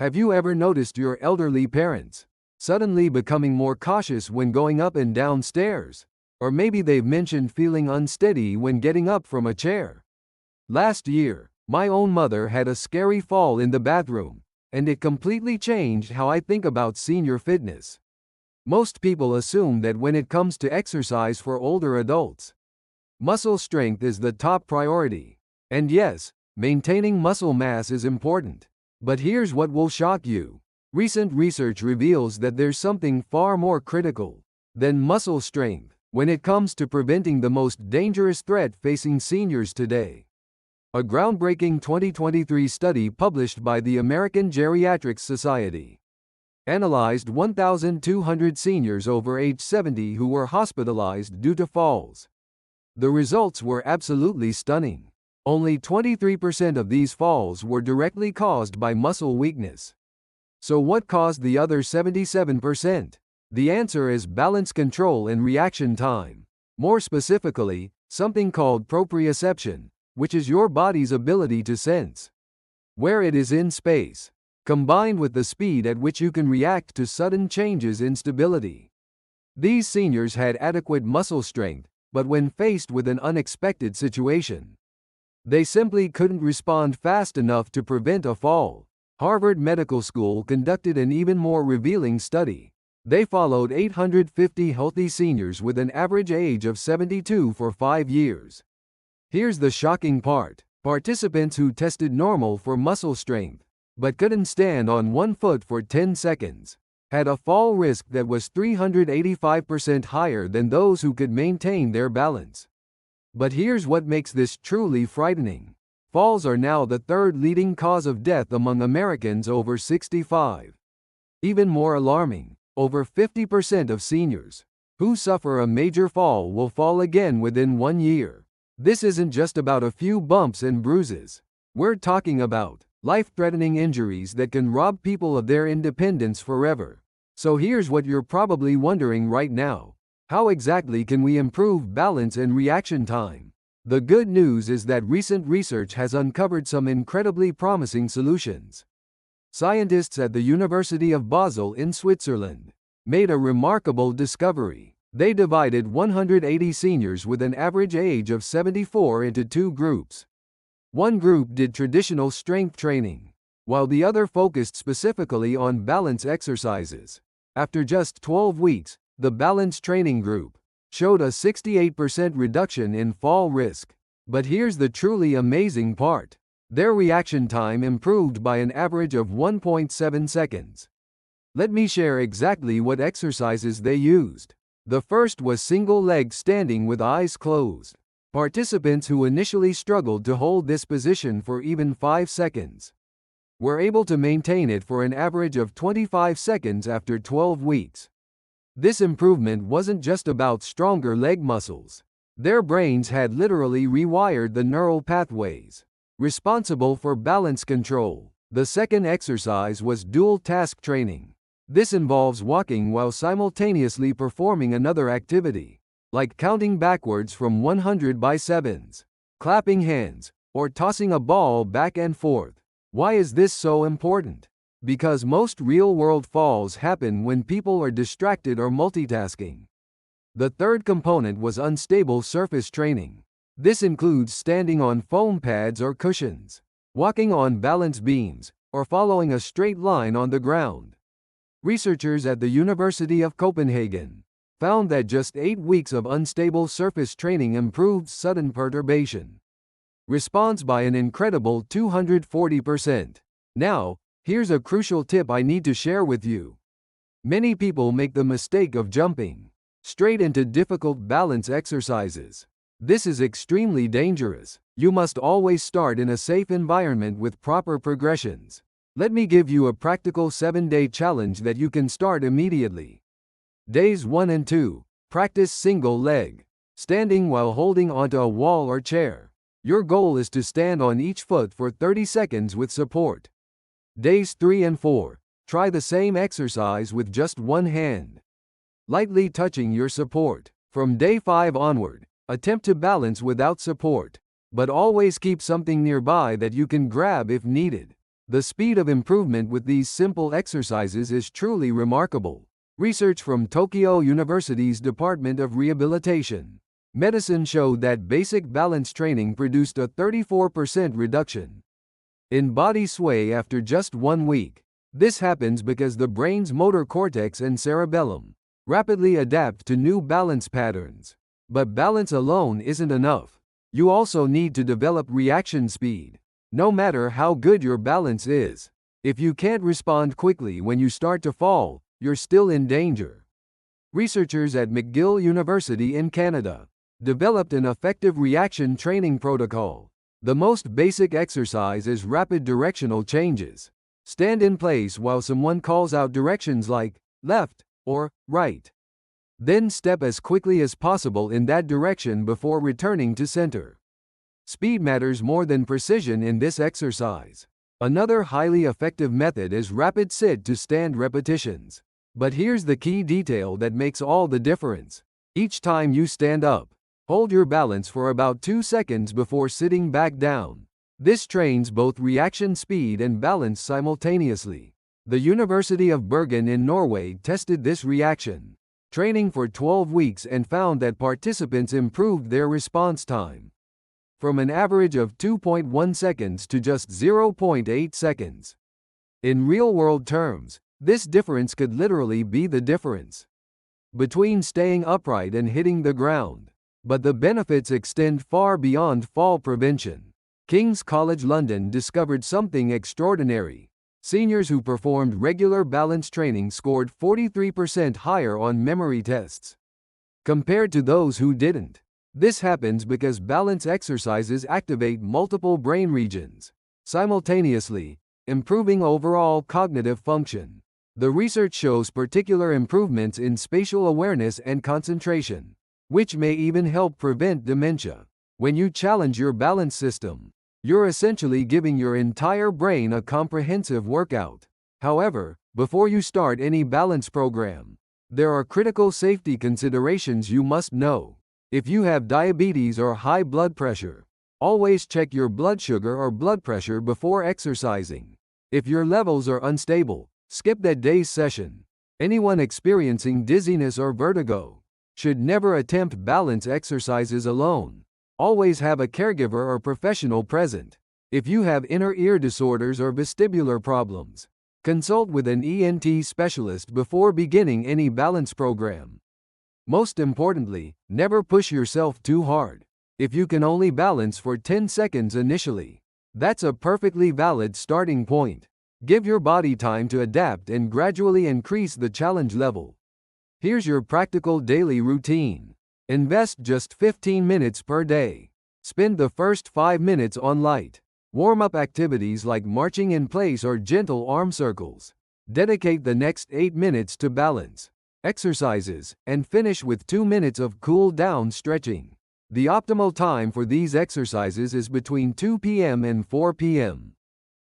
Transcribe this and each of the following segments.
Have you ever noticed your elderly parents suddenly becoming more cautious when going up and down stairs? Or maybe they've mentioned feeling unsteady when getting up from a chair. Last year, my own mother had a scary fall in the bathroom, and it completely changed how I think about senior fitness. Most people assume that when it comes to exercise for older adults, muscle strength is the top priority. And yes, maintaining muscle mass is important. But here's what will shock you. Recent research reveals that there's something far more critical than muscle strength when it comes to preventing the most dangerous threat facing seniors today. A groundbreaking 2023 study published by the American Geriatrics Society analyzed 1,200 seniors over age 70 who were hospitalized due to falls. The results were absolutely stunning. Only 23% of these falls were directly caused by muscle weakness. So what caused the other 77%? The answer is balance control and reaction time. More specifically, something called proprioception, which is your body's ability to sense where it is in space, combined with the speed at which you can react to sudden changes in stability. These seniors had adequate muscle strength, but when faced with an unexpected situation, they simply couldn't respond fast enough to prevent a fall. Harvard Medical School conducted an even more revealing study. They followed 850 healthy seniors with an average age of 72 for 5 years. Here's the shocking part. Participants who tested normal for muscle strength, but couldn't stand on one foot for 10 seconds, had a fall risk that was 385% higher than those who could maintain their balance. But here's what makes this truly frightening. Falls are now the third leading cause of death among Americans over 65. Even more alarming, over 50% of seniors who suffer a major fall will fall again within 1 year. This isn't just about a few bumps and bruises. We're talking about life-threatening injuries that can rob people of their independence forever. So here's what you're probably wondering right now. How exactly can we improve balance and reaction time? The good news is that recent research has uncovered some incredibly promising solutions. Scientists at the University of Basel in Switzerland made a remarkable discovery. They divided 180 seniors with an average age of 74 into two groups. One group did traditional strength training, while the other focused specifically on balance exercises. After just 12 weeks, the balance training group showed a 68% reduction in fall risk. But here's the truly amazing part. Their reaction time improved by an average of 1.7 seconds. Let me share exactly what exercises they used. The first was single leg standing with eyes closed. Participants who initially struggled to hold this position for even 5 seconds were able to maintain it for an average of 25 seconds after 12 weeks. This improvement wasn't just about stronger leg muscles. Their brains had literally rewired the neural pathways responsible for balance control. The second exercise was dual task training. This involves walking while simultaneously performing another activity, like counting backwards from 100 by sevens, clapping hands, or tossing a ball back and forth. Why is this so important? Because most real-world falls happen when people are distracted or multitasking. The third component was unstable surface training. This includes standing on foam pads or cushions, walking on balance beams, or following a straight line on the ground. Researchers at the University of Copenhagen found that just 8 weeks of unstable surface training improved sudden perturbation response by an incredible 240%. Now, here's a crucial tip I need to share with you. Many people make the mistake of jumping straight into difficult balance exercises. This is extremely dangerous. You must always start in a safe environment with proper progressions. Let me give you a practical 7-day challenge that you can start immediately. Days 1 and 2. Practice single leg standing while holding onto a wall or chair. Your goal is to stand on each foot for 30 seconds with support. Days 3 and 4. Try the same exercise with just one hand, lightly touching your support. From day 5 onward, attempt to balance without support, but always keep something nearby that you can grab if needed. The speed of improvement with these simple exercises is truly remarkable. Research from Tokyo University's Department of Rehabilitation Medicine showed that basic balance training produced a 34% reduction in body sway after just 1 week. This happens because the brain's motor cortex and cerebellum rapidly adapt to new balance patterns. But balance alone isn't enough. You also need to develop reaction speed. No matter how good your balance is, if you can't respond quickly when you start to fall, you're still in danger. Researchers at McGill University in Canada developed an effective reaction training protocol. The most basic exercise is rapid directional changes. Stand in place while someone calls out directions like left or right. Then step as quickly as possible in that direction before returning to center. Speed matters more than precision in this exercise. Another highly effective method is rapid sit-to-stand repetitions. But here's the key detail that makes all the difference. Each time you stand up, hold your balance for about 2 seconds before sitting back down. This trains both reaction speed and balance simultaneously. The University of Bergen in Norway tested this reaction training for 12 weeks and found that participants improved their response time from an average of 2.1 seconds to just 0.8 seconds. In real-world terms, this difference could literally be the difference between staying upright and hitting the ground. But the benefits extend far beyond fall prevention. King's College London discovered something extraordinary. Seniors who performed regular balance training scored 43% higher on memory tests compared to those who didn't. This happens because balance exercises activate multiple brain regions simultaneously, improving overall cognitive function. The research shows particular improvements in spatial awareness and concentration, which may even help prevent dementia. When you challenge your balance system, you're essentially giving your entire brain a comprehensive workout. However, before you start any balance program, there are critical safety considerations you must know. If you have diabetes or high blood pressure, always check your blood sugar or blood pressure before exercising. If your levels are unstable, skip that day's session. Anyone experiencing dizziness or vertigo should never attempt balance exercises alone. Always have a caregiver or professional present. If you have inner ear disorders or vestibular problems, consult with an ENT specialist before beginning any balance program. Most importantly, never push yourself too hard. If you can only balance for 10 seconds initially, that's a perfectly valid starting point. Give your body time to adapt and gradually increase the challenge level. Here's your practical daily routine. Invest just 15 minutes per day. Spend the first 5 minutes on light, warm-up activities like marching in place or gentle arm circles. Dedicate the next 8 minutes to balance exercises, and finish with 2 minutes of cool-down stretching. The optimal time for these exercises is between 2 p.m. and 4 p.m.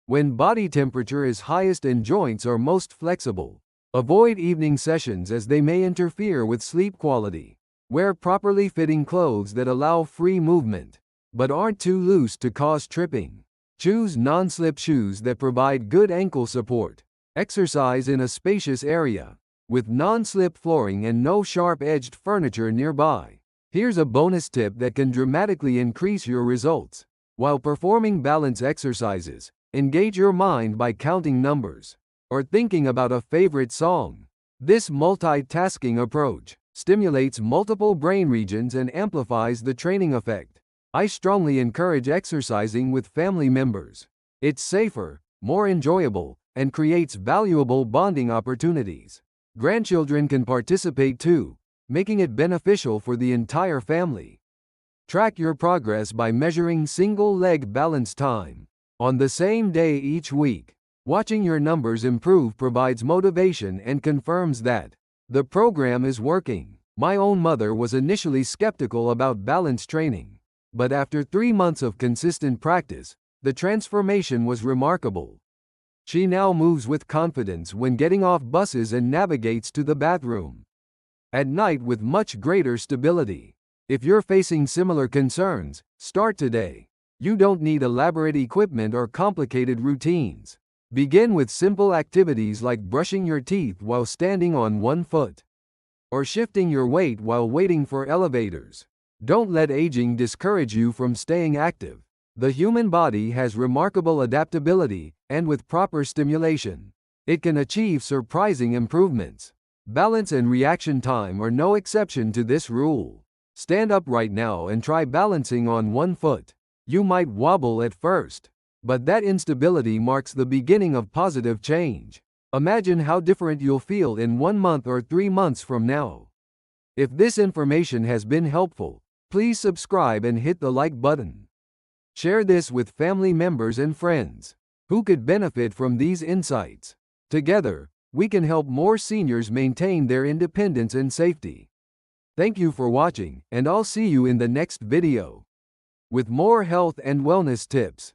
when body temperature is highest and joints are most flexible. Avoid evening sessions as they may interfere with sleep quality. Wear properly fitting clothes that allow free movement, but aren't too loose to cause tripping. Choose non-slip shoes that provide good ankle support. Exercise in a spacious area, with non-slip flooring and no sharp-edged furniture nearby. Here's a bonus tip that can dramatically increase your results. While performing balance exercises, engage your mind by counting numbers or thinking about a favorite song. This multitasking approach stimulates multiple brain regions and amplifies the training effect. I strongly encourage exercising with family members. It's safer, more enjoyable, and creates valuable bonding opportunities. Grandchildren can participate too, making it beneficial for the entire family. Track your progress by measuring single-leg balance time on the same day each week. Watching your numbers improve provides motivation and confirms that the program is working. My own mother was initially skeptical about balance training, but after 3 months of consistent practice, the transformation was remarkable. She now moves with confidence when getting off buses and navigates to the bathroom at night with much greater stability. If you're facing similar concerns, start today. You don't need elaborate equipment or complicated routines. Begin with simple activities like brushing your teeth while standing on one foot, or shifting your weight while waiting for elevators. Don't let aging discourage you from staying active. The human body has remarkable adaptability, and with proper stimulation, it can achieve surprising improvements. Balance and reaction time are no exception to this rule. Stand up right now and try balancing on one foot. You might wobble at first, but that instability marks the beginning of positive change. Imagine how different you'll feel in 1 month or 3 months from now. If this information has been helpful, please subscribe and hit the like button. Share this with family members and friends who could benefit from these insights. Together, we can help more seniors maintain their independence and safety. Thank you for watching, and I'll see you in the next video with more health and wellness tips.